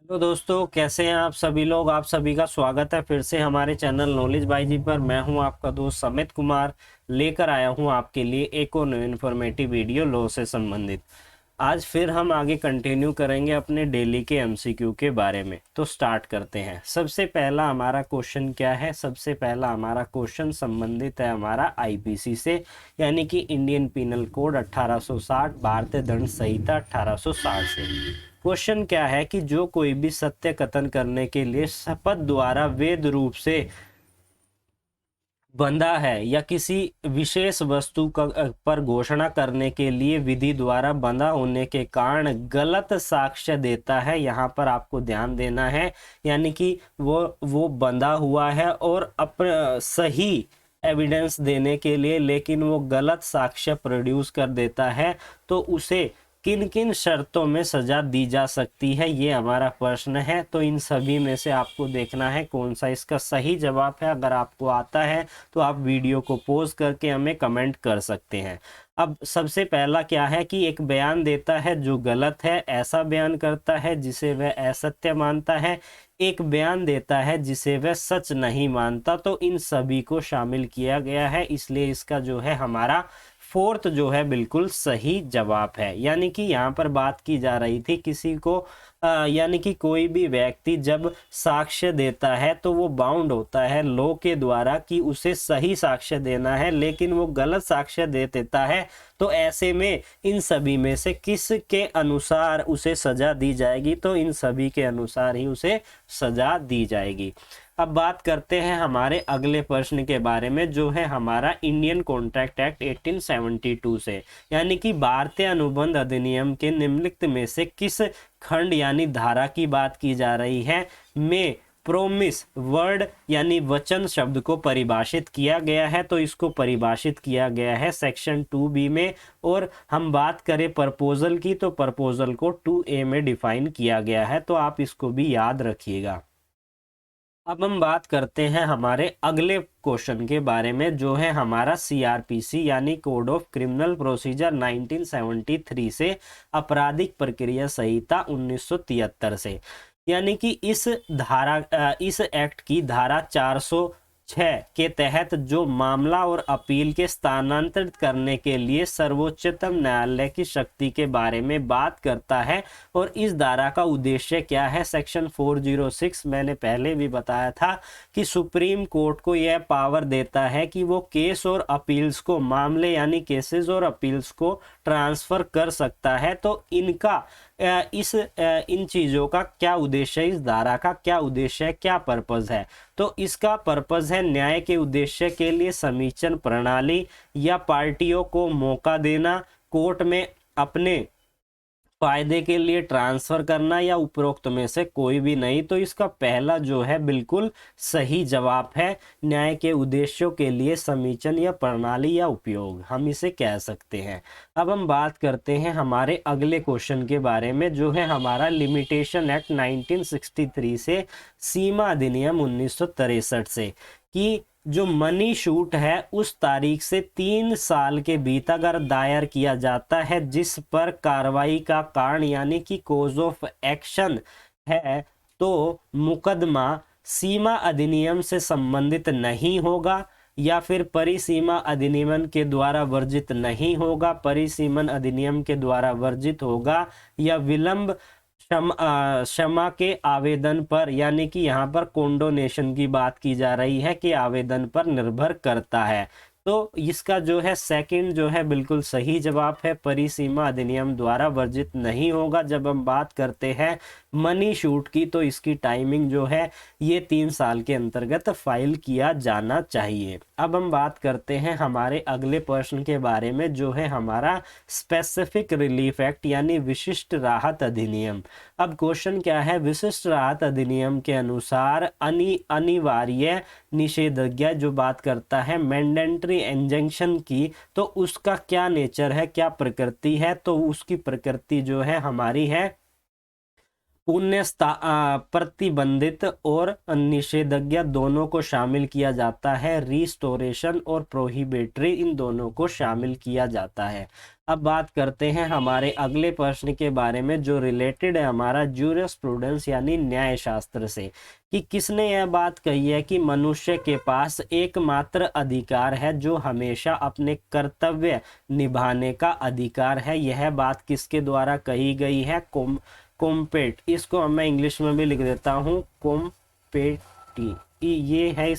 तो दोस्तों, कैसे हैं आप सभी लोग। आप सभी का स्वागत है फिर से हमारे चैनल नॉलेज बाई जी पर। मैं हूं आपका दोस्त समित कुमार, लेकर आया हूं आपके लिए एक और न्यू इन्फॉर्मेटिव वीडियो लॉ से संबंधित। आज फिर हम आगे कंटिन्यू करेंगे अपने डेली के एमसीक्यू के बारे में। तो स्टार्ट करते हैं। सबसे पहला हमारा क्वेश्चन क्या है? सबसे पहला हमारा क्वेश्चन संबंधित है हमारा आईपीसी से, यानी कि इंडियन पिनल कोड 1860, भारतीय दंड संहिता 1860 से। क्वेश्चन क्या है कि जो कोई भी सत्य कथन करने के लिए शपथ द्वारा वैध रूप से बंधा है या किसी विशेष वस्तु पर घोषणा करने के लिए विधि द्वारा बंधा होने के कारण गलत साक्ष्य देता है, यहाँ पर आपको ध्यान देना है। यानी कि वो बंधा हुआ है और अपने सही एविडेंस देने के लिए लेकिन वो गलत साक्ष्य प्रोड्यूस कर देता है, तो उसे किन किन शर्तों में सजा दी जा सकती है, ये हमारा प्रश्न है। तो इन सभी में से आपको देखना है कौन सा इसका सही जवाब है। अगर आपको आता है तो आप वीडियो को पॉज करके हमें कमेंट कर सकते हैं। अब सबसे पहला क्या है कि एक बयान देता है जो गलत है, ऐसा बयान करता है जिसे वह असत्य मानता है, एक बयान देता है जिसे वह सच नहीं मानता। तो इन सभी को शामिल किया गया है, इसलिए इसका जो है हमारा फोर्थ जो है बिल्कुल सही जवाब है। यानी कि यहाँ पर बात की जा रही थी किसी को यानी कि कोई भी व्यक्ति जब साक्ष्य देता है तो वो बाउंड होता है लॉ के द्वारा कि उसे सही साक्ष्य देना है, लेकिन वो गलत साक्ष्य दे देता है। तो ऐसे में इन सभी में से किस के अनुसार उसे सजा दी जाएगी? तो इन सभी के अनुसार ही उसे सजा दी जाएगी। अब बात करते हैं हमारे अगले प्रश्न के बारे में, जो है हमारा इंडियन कॉन्ट्रैक्ट एक्ट 1872 से, यानी कि भारतीय अनुबंध अधिनियम के निम्नलिखित में से किस खंड यानी धारा की बात की जा रही है में प्रोमिस वर्ड यानी वचन शब्द को परिभाषित किया गया है? तो इसको परिभाषित किया गया है सेक्शन 2B में। और हम बात करें प्रपोजल की, तो प्रपोजल को 2A में डिफाइन किया गया है, तो आप इसको भी याद रखिएगा। अब हम बात करते हैं हमारे अगले क्वेश्चन के बारे में, जो है हमारा सीआरपीसी यानी कोड ऑफ क्रिमिनल प्रोसीजर 1973 से, आपराधिक प्रक्रिया संहिता 1973 से। यानी कि इस एक्ट की धारा 406 के तहत जो मामला और अपील के स्थानांतरित करने के लिए सर्वोच्चतम न्यायालय की शक्ति के बारे में बात करता है। और इस धारा का उद्देश्य क्या है? सेक्शन 406 मैंने पहले भी बताया था कि सुप्रीम कोर्ट को यह पावर देता है कि वो केस और अपील्स को, मामले यानी केसेस और अपील्स को ट्रांसफर कर सकता है। तो इन चीज़ों का क्या उद्देश्य है, इस धारा का क्या उद्देश्य है, क्या पर्पज है? तो इसका पर्पज है न्याय के उद्देश्य के लिए समीक्षण प्रणाली या पार्टियों को मौका देना, कोर्ट में अपने फायदे के लिए ट्रांसफर करना, या उपरोक्त में से कोई भी नहीं। तो इसका पहला जो है बिल्कुल सही जवाब है, न्याय के उद्देश्यों के लिए समीक्षण या प्रणाली या उपयोग, हम इसे कह सकते हैं। अब हम बात करते हैं हमारे अगले क्वेश्चन के बारे में, जो है हमारा लिमिटेशन एक्ट 1963 से, सीमा अधिनियम 1963 से, कि जो मनी शूट है उस तारीख से 3 साल के भीतर अगर दायर किया जाता है जिस पर कार्रवाई का कारण यानी कि कोज ऑफ एक्शन है, तो मुकदमा सीमा अधिनियम से संबंधित नहीं होगा, या फिर परिसीमा अधिनियम के द्वारा वर्जित नहीं होगा, परिसीमन अधिनियम के द्वारा वर्जित होगा, या विलंब क्षमा के आवेदन पर, यानी कि यहाँ पर कॉन्डोनेशन की बात की जा रही है कि आवेदन पर निर्भर करता है। तो इसका जो है सेकंड जो है बिल्कुल सही जवाब है, परिसीमा अधिनियम द्वारा वर्जित नहीं होगा। जब हम बात करते हैं मनी शूट की, तो इसकी टाइमिंग जो है ये 3 साल के अंतर्गत फाइल किया जाना चाहिए। अब हम बात करते हैं हमारे अगले प्रश्न के बारे में, जो है हमारा स्पेसिफिक रिलीफ एक्ट यानी विशिष्ट राहत अधिनियम। अब क्वेश्चन क्या है? विशिष्ट राहत अधिनियम के अनुसार अनिवार्य निषेधाज्ञा जो बात करता है मैंडेटरी इंजंक्शन की, तो उसका क्या नेचर है, क्या प्रकृति है? तो उसकी प्रकृति जो है हमारी है पुण्य प्रतिबंधित और निषेधाज्ञा दोनों को शामिल किया जाता है, रिस्टोरेशन और प्रोहिबिटरी इन दोनों को शामिल किया जाता है। अब बात करते हैं हमारे अगले प्रश्न के बारे में जो रिलेटेड है हमारा ज्यूरिस्प्रूडेंस यानी न्याय शास्त्र से, कि किसने यह बात कही है कि मनुष्य के पास एकमात्र अधिकार है जो हमेशा अपने कर्तव्य निभाने का अधिकार है। यह बात किसके द्वारा कही गई है? कोम्पेट, इसको मैं इंग्लिश में भी लिख देता हूँ, कोम्पेटी, ये है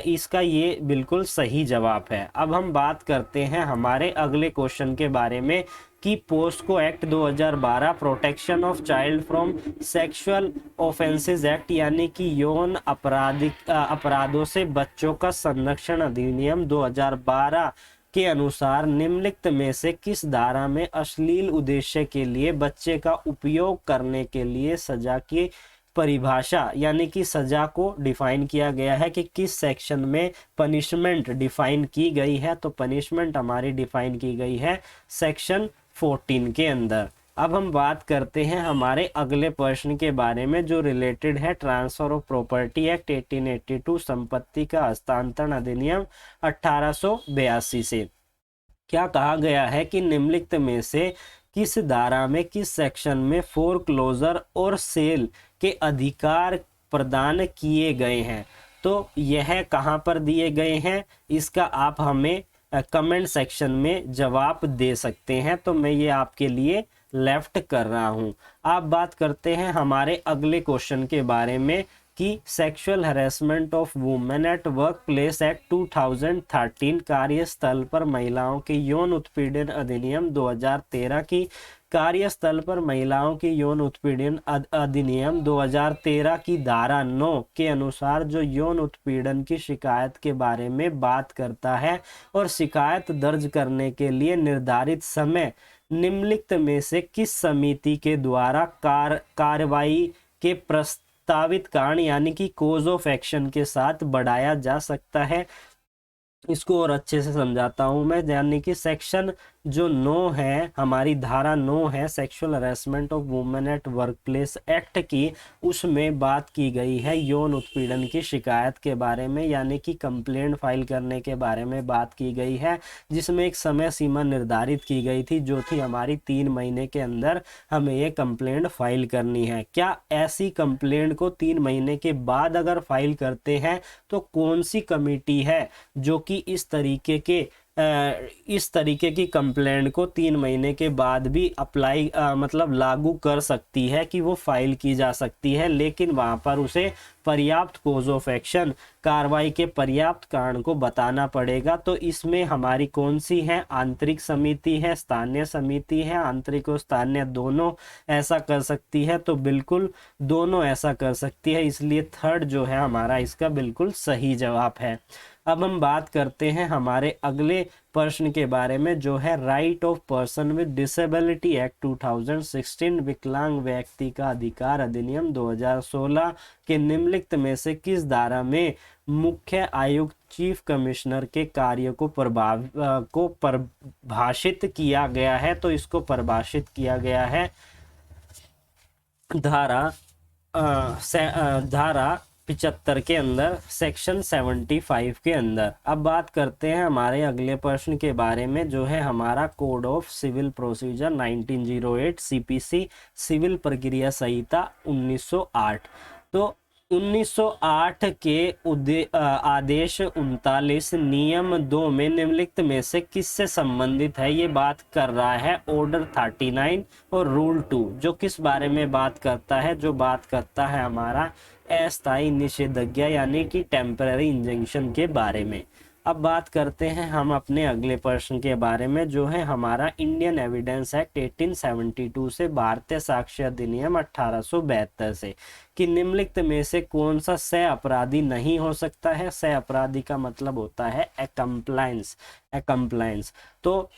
इसका ये बिल्कुल सही जवाब है। अब हम बात करते हैं हमारे अगले क्वेश्चन के बारे में कि POCSO act 2012 protection of child from sexual offences act यानी कि यौन अपराधों से बच्चों का संरक्षण अधिनियम 2012 के अनुसार निम्नलिखित में से किस धारा में अश्लील उद्देश्य के लिए बच्चे का उपयोग करने के लिए सजा की परिभाषा यानी कि सजा को डिफाइन किया गया है, कि किस सेक्शन में पनिशमेंट डिफाइन की गई है? तो पनिशमेंट हमारी डिफाइन की गई है सेक्शन 14 के अंदर। अब हम बात करते हैं हमारे अगले प्रश्न के बारे में जो रिलेटेड है ट्रांसफर ऑफ प्रॉपर्टी एक्ट 1882 संपत्ति का हस्तांतरण अधिनियम 1882 से। क्या कहा गया है कि निम्नलिखित में से किस धारा में किस सेक्शन में फोरक्लोजर और सेल के अधिकार प्रदान किए गए हैं? तो यह कहाँ पर दिए गए हैं, इसका आप हमें कमेंट सेक्शन में जवाब दे सकते हैं, तो मैं ये आपके लिए लेफ्ट कर रहा हूँ। आप बात करते हैं हमारे अगले क्वेश्चन के बारे में कि sexual harassment of women at work place act 2013 कार्यस्थल पर महिलाओं के यौन उत्पीड़न अधिनियम 2013 की कार्यस्थल पर महिलाओं की यौन उत्पीड़न अधिनियम 2013 की धारा 9 के अनुसार जो यौन उत्पीड़न की शिकायत के बारे में बात करता है और शिकायत दर्ज करने के लिए निर्धारित समय निम्नलिखित में से किस समिति के द्वारा कार्रवाई के प्रस्तावित कारण यानी कि कोज ऑफ एक्शन के साथ बढ़ाया जा सकता है? इसको और अच्छे से समझाता हूं मैं, यानी कि सेक्शन जो 9 है हमारी धारा 9 है sexual harassment of women at work place act की, उसमें बात की गई है यौन उत्पीड़न की शिकायत के बारे में यानी कि कंप्लेंट फाइल करने के बारे में बात की गई है, जिसमें एक समय सीमा निर्धारित की गई थी जो थी हमारी 3 महीने के अंदर हमें ये कंप्लेंट फाइल करनी है। क्या ऐसी कंप्लेंट को 3 महीने के बाद अगर फाइल करते हैं तो कौन सी कमेटी है जो कि इस तरीके की कंप्लेंट को 3 महीने के बाद भी अप्लाई मतलब लागू कर सकती है कि वो फाइल की जा सकती है, लेकिन वहां पर उसे पर्याप्त कोज ऑफ एक्शन कार्रवाई के पर्याप्त कारण को बताना पड़ेगा। तो इसमें हमारी कौन सी है? आंतरिक समिति है, स्थानीय समिति है, आंतरिक और स्थानीय दोनों ऐसा कर सकती है, तो बिल्कुल दोनों ऐसा कर सकती है, इसलिए थर्ड जो है हमारा इसका बिल्कुल सही जवाब है। अब हम बात करते हैं हमारे अगले प्रश्न के बारे में जो है right of person with disability act 2016 विकलांग व्यक्ति का अधिकार अधिनियम 2016 के निम्नलिखित में से किस धारा में मुख्य आयुक्त चीफ कमिश्नर के कार्य को परिभाषित किया गया है? तो इसको परिभाषित किया गया है धारा 75 के अंदर सेक्शन 75 के अंदर। अब बात करते हैं हमारे अगले प्रश्न के बारे में जो है हमारा code of civil procedure 1908 CPC civil प्रक्रिया संहिता 1908। तो 1908 के आदेश 39 नियम 2 में निम्नलिखित में से किससे संबंधित है? ये बात कर रहा है ऑर्डर 39 और रूल 2 जो किस बारे में बात करता है? जो बात करता है हमारा अस्थायी निषेधाज्ञा यानी कि टेम्पररी इंजंक्शन के बारे में। अब बात करते हैं हम अपने अगले प्रश्न के बारे में जो है हमारा इंडियन एविडेंस एक्ट 1872 से भारतीय साक्ष्य अधिनियम 1872 से, कि निम्नलिखित में से कौन सा सह अपराधी नहीं हो सकता है? सह अपराधी का मतलब होता है एक्कम्प्लायंस। तो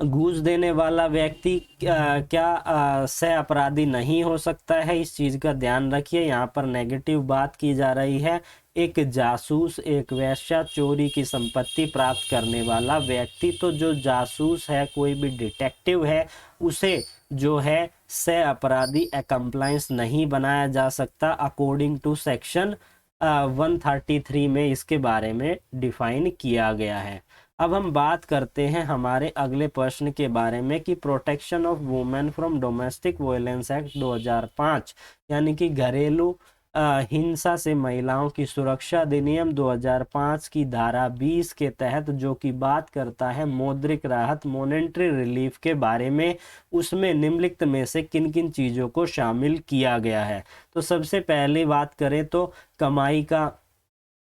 घूस देने वाला व्यक्ति क्या सह अपराधी नहीं हो सकता है? इस चीज का ध्यान रखिए, यहाँ पर नेगेटिव बात की जा रही है। एक जासूस, एक वेश्या, चोरी की संपत्ति प्राप्त करने वाला व्यक्ति, तो जो जासूस है कोई भी डिटेक्टिव है उसे जो है सह अपराधी एक्कम्प्लायंस नहीं बनाया जा सकता अकॉर्डिंग टू सेक्शन 133 में इसके बारे में डिफाइन किया गया है। अब हम बात करते हैं हमारे अगले प्रश्न के बारे में कि protection of women from domestic violence act 2005 यानी कि घरेलू हिंसा से महिलाओं की सुरक्षा अधिनियम 2005 की धारा 20 के तहत जो कि बात करता है मौद्रिक राहत मॉनेटरी रिलीफ के बारे में, उसमें निम्नलिखित में से किन किन चीज़ों को शामिल किया गया है। तो सबसे पहले बात करें तो कमाई का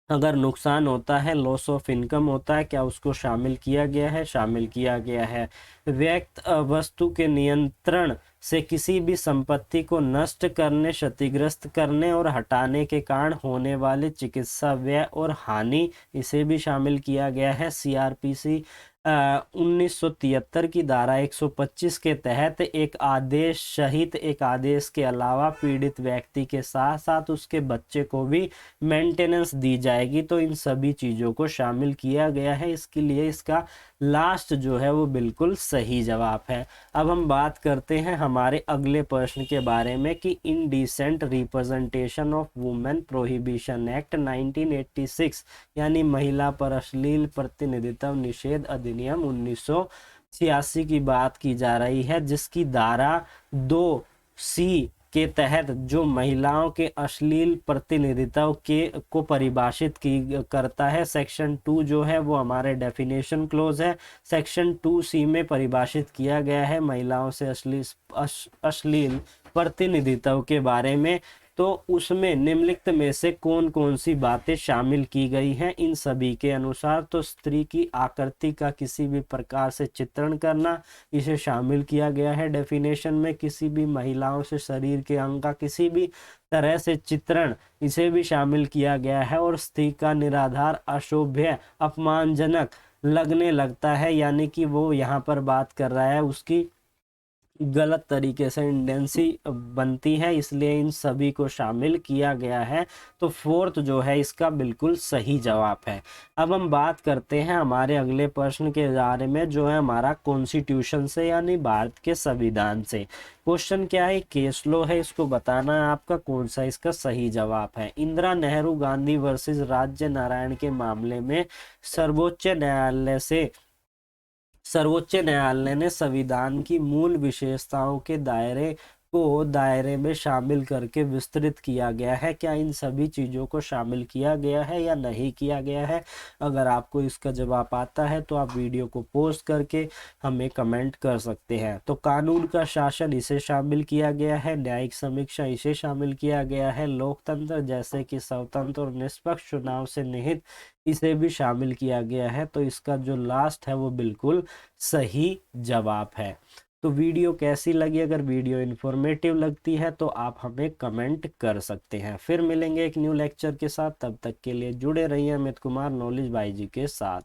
अगर नुकसान होता है, लॉस ऑफ इनकम होता है, क्या उसको शामिल किया गया है? शामिल किया गया है। व्यक्ति वस्तु के नियंत्रण से किसी भी संपत्ति को नष्ट करने, क्षतिग्रस्त करने और हटाने के कारण होने वाले चिकित्सा व्यय और हानि, इसे भी शामिल किया गया है। सीआरपीसी 1973 की धारा 125 के तहत एक आदेश सहित एक आदेश के अलावा पीड़ित व्यक्ति के साथ साथ उसके बच्चे को भी मेंटेनेंस दी जाएगी। तो इन सभी चीज़ों को शामिल किया गया है, इसके लिए इसका लास्ट जो है वो बिल्कुल सही जवाब है। अब हम बात करते हैं हमारे अगले प्रश्न के बारे में कि indecent representation of women prohibition act 1986 यानी महिला पर अश्लील प्रतिनिधित्व निषेध अधिनियम 1986 की बात की जा रही है, जिसकी धारा 2C के तहत जो महिलाओं के अश्लील प्रतिनिधित्व के को परिभाषित की करता है। सेक्शन 2 जो है वो हमारे डेफिनेशन क्लोज है। सेक्शन 2C में परिभाषित किया गया है महिलाओं से अश्लील प्रतिनिधित्व के बारे में। तो उसमें निम्नलिखित में से कौन कौन सी बातें शामिल की गई हैं इन सभी के अनुसार? तो स्त्री की आकृति का किसी भी प्रकार से चित्रण करना, इसे शामिल किया गया है डेफिनेशन में। किसी भी महिलाओं से शरीर के अंग का किसी भी तरह से चित्रण, इसे भी शामिल किया गया है। और स्त्री का निराधार, अशोभ्य, अपमानजनक लगने लगता है, यानी कि वो यहाँ पर बात कर रहा है उसकी गलत तरीके से इंडेंसी बनती है, इसलिए इन सभी को शामिल किया गया है। तो फोर्थ जो है इसका बिल्कुल सही जवाब है। अब हम बात करते हैं हमारे अगले प्रश्न के बारे में, जो है हमारा कॉन्स्टिट्यूशन से यानी भारत के संविधान से। क्वेश्चन क्या है? केस लॉ है, इसको बताना है आपका कौन सा इसका सही जवाब है। इंदिरा नेहरू गांधी वर्सेस राज्य नारायण के मामले में सर्वोच्च न्यायालय ने संविधान की मूल विशेषताओं के दायरे में शामिल करके विस्तृत किया गया है। क्या इन सभी चीज़ों को शामिल किया गया है या नहीं किया गया है? अगर आपको इसका जवाब आता है तो आप वीडियो को पोस्ट करके हमें कमेंट कर सकते हैं। तो कानून का शासन, इसे शामिल किया गया है। न्यायिक समीक्षा, इसे शामिल किया गया है। लोकतंत्र जैसे कि स्वतंत्र और निष्पक्ष चुनाव से निहित, इसे भी शामिल किया गया है। तो इसका जो लास्ट है वो बिल्कुल सही जवाब है। तो वीडियो कैसी लगी? अगर वीडियो इन्फॉर्मेटिव लगती है तो आप हमें कमेंट कर सकते हैं। फिर मिलेंगे एक न्यू लेक्चर के साथ, तब तक के लिए जुड़े रहिए अमित कुमार नॉलेज बाई जी के साथ।